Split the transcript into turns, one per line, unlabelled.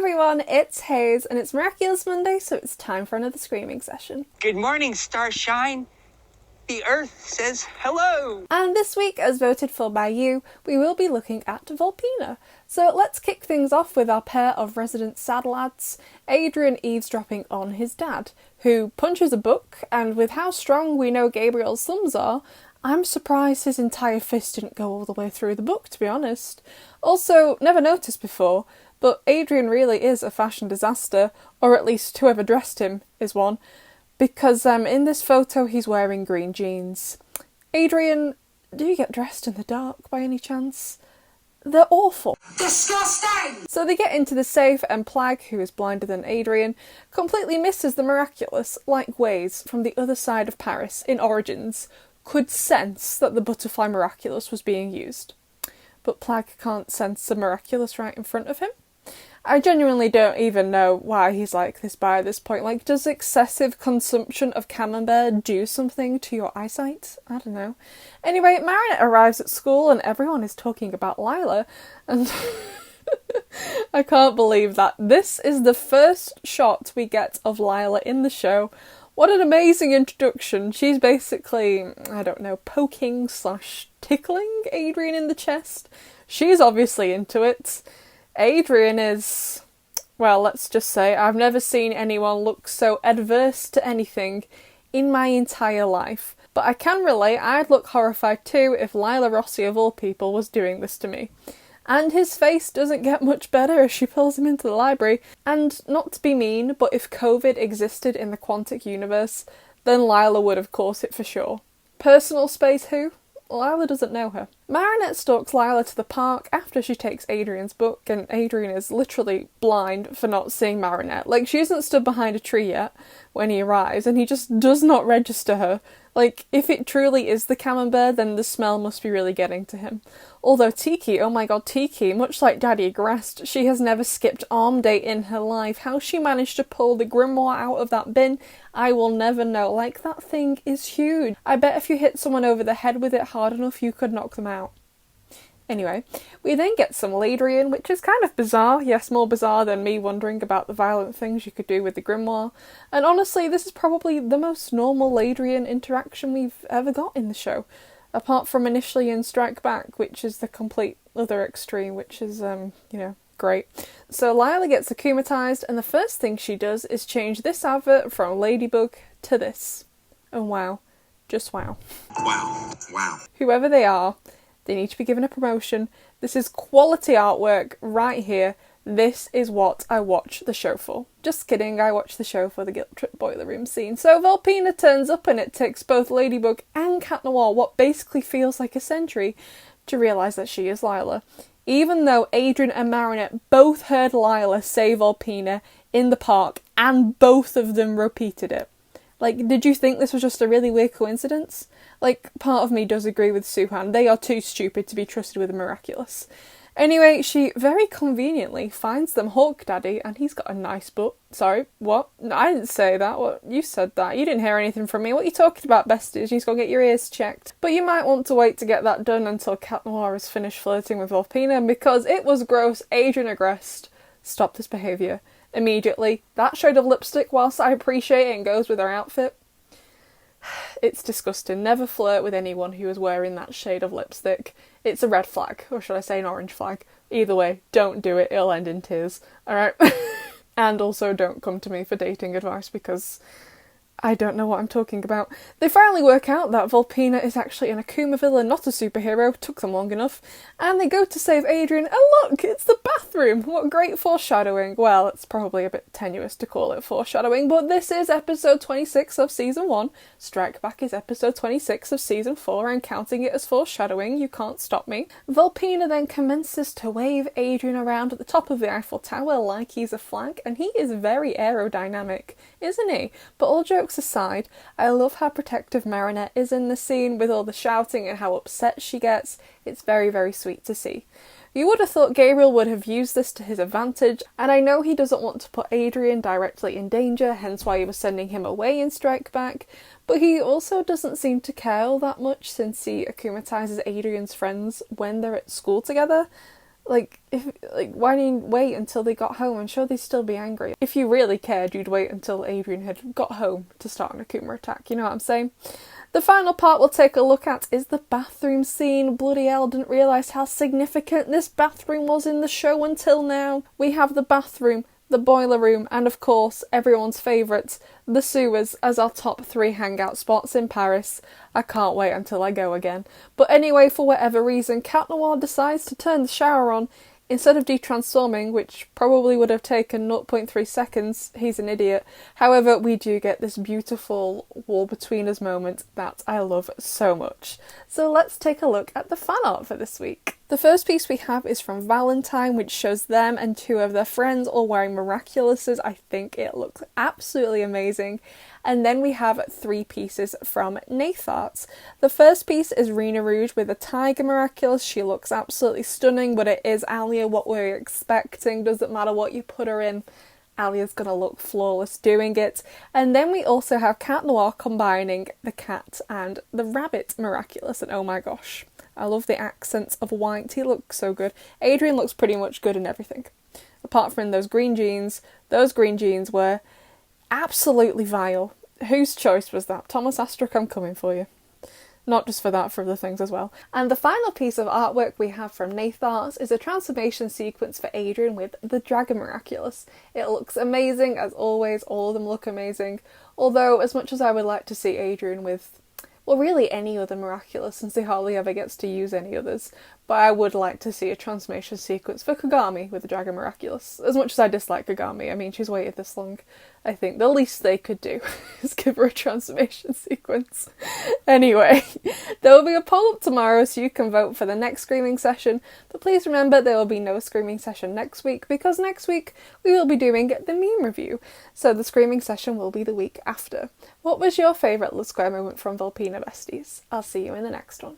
everyone, it's Hayes and it's Miraculous Monday, so it's time for another screaming session.
Good morning, Starshine. The Earth says hello.
And this week, as voted for by you, we will be looking at Volpina. So let's kick things off with our pair of resident sad lads, Adrian eavesdropping on his dad, who punches a book, and with how strong we know Gabriel's thumbs are, I'm surprised his entire fist didn't go all the way through the book, to be honest. Also, never noticed before, but Adrian really is a fashion disaster, or at least whoever dressed him is one, because in this photo he's wearing green jeans. Adrian, do you get dressed in the dark by any chance? They're awful.
Disgusting!
So they get into the safe and Plag, who is blinder than Adrian, completely misses the Miraculous, like Waze from the other side of Paris in Origins, could sense that the butterfly Miraculous was being used. But Plag can't sense the Miraculous right in front of him. I genuinely don't even know why he's like this by this point. Like, does excessive consumption of camembert do something to your eyesight? I don't know. Anyway, Marinette arrives at school and everyone is talking about Lila, and I can't believe that this is the first shot we get of Lila in the show. What an amazing introduction. She's basically, I don't know, poking/tickling Adrian in the chest. She's obviously into it. Adrian is, well, let's just say, I've never seen anyone look so adverse to anything in my entire life. But I can relate, I'd look horrified too if Lila Rossi of all people was doing this to me. And his face doesn't get much better as she pulls him into the library. And not to be mean, but if COVID existed in the Quantic universe, then Lila would have caught it for sure. Personal space who? Lila doesn't know her. Marinette stalks Lila to the park after she takes Adrian's book, and Adrian is literally blind for not seeing Marinette. Like, she isn't stood behind a tree yet when he arrives, and he just does not register her. Like, if it truly is the camembert, then the smell must be really getting to him. Although Tiki, oh my god, Tiki, much like Daddy Agrest, she has never skipped arm day in her life. How she managed to pull the grimoire out of that bin, I will never know. Like, that thing is huge. I bet if you hit someone over the head with it hard enough, you could knock them out. Anyway, we then get some Ladrian, which is kind of bizarre. Yes, more bizarre than me wondering about the violent things you could do with the grimoire. And honestly, this is probably the most normal Ladrian interaction we've ever got in the show. Apart from initially in Strike Back, which is the complete other extreme, which is, great. So Lila gets akumatized, and the first thing she does is change this advert from Ladybug to this. And wow. Just wow.
Wow.
Whoever they are, they need to be given a promotion. This is quality artwork right here. This is what I watch the show for. Just kidding, I watch the show for the Guiltrip boiler room scene. So Volpina turns up and it takes both Ladybug and Cat Noir what basically feels like a century to realise that she is Lila. Even though Adrian and Marinette both heard Lila say Volpina in the park and both of them repeated it. Like, did you think this was just a really weird coincidence? Like, part of me does agree with Suhan. They are too stupid to be trusted with the Miraculous. Anyway, she very conveniently finds them Hawk Daddy, and he's got a nice butt. Sorry, what? No, I didn't say that. What? You said that. You didn't hear anything from me. What are you talking about, besties? You need to go get your ears checked. But you might want to wait to get that done until Cat Noir is finished flirting with Volpina, because it was gross. Adrian Agrest stopped this behaviour immediately. That shade of lipstick, whilst I appreciate it and goes with her outfit, it's disgusting. Never flirt with anyone who is wearing that shade of lipstick. It's a red flag, or should I say an orange flag. Either way, don't do it, it'll end in tears. Alright? And also don't come to me for dating advice, because I don't know what I'm talking about. They finally work out that Volpina is actually an Akuma villain, not a superhero. Took them long enough. And they go to save Adrian, and look, it's the bathroom! What great foreshadowing. Well, it's probably a bit tenuous to call it foreshadowing, but this is episode 26 of season 1. Strike Back is episode 26 of season 4, and counting it as foreshadowing, you can't stop me. Volpina then commences to wave Adrian around at the top of the Eiffel Tower like he's a flag, and he is very aerodynamic, isn't he? But all jokes aside, I love how protective Marinette is in the scene with all the shouting and how upset she gets. It's very, very sweet to see. You would have thought Gabriel would have used this to his advantage, and I know he doesn't want to put Adrian directly in danger, hence why he was sending him away in Strike Back, but he also doesn't seem to care all that much since he akumatizes Adrian's friends when they're at school together. Why didn't you wait until they got home? I'm sure they'd still be angry. If you really cared, you'd wait until Adrian had got home to start an Akuma attack, you know what I'm saying? The final part we'll take a look at is the bathroom scene. Bloody hell, didn't realise how significant this bathroom was in the show until now. We have the bathroom, the boiler room, and of course, everyone's favourite, the sewers, as our top 3 hangout spots in Paris. I can't wait until I go again. But anyway, for whatever reason, Cat Noir decides to turn the shower on. Instead of detransforming, which probably would have taken 0.3 seconds, he's an idiot. However, we do get this beautiful war between us moment that I love so much. So let's take a look at the fan art for this week. The first piece we have is from Valentine, which shows them and 2 of their friends all wearing Miraculouses. I think it looks absolutely amazing. And then we have 3 pieces from Natharts. The first piece is Rena Rouge with a Tiger Miraculous. She looks absolutely stunning, but it is Alia, what we're expecting. Doesn't matter what you put her in, Alia's gonna look flawless doing it. And then we also have Cat Noir combining the cat and the rabbit Miraculous, and oh my gosh, I love the accents of white. He looks so good. Adrian looks pretty much good in everything. Apart from those green jeans. Those green jeans were absolutely vile. Whose choice was that? Thomas Astruc, I'm coming for you. Not just for that, for other things as well. And the final piece of artwork we have from Natharts is a transformation sequence for Adrian with the Dragon Miraculous. It looks amazing, as always. All of them look amazing. Although, as much as I would like to see Adrian with, well, really any other Miraculous, since he hardly ever gets to use any others, but I would like to see a transformation sequence for Kagami with the Dragon Miraculous. As much as I dislike Kagami, I mean, she's waited this long. I think the least they could do is give her a transformation sequence. Anyway, there will be a poll up tomorrow so you can vote for the next screaming session, but please remember there will be no screaming session next week, because next week we will be doing the meme review, so the screaming session will be the week after. What was your favourite Love Square moment from Volpina, besties? I'll see you in the next one.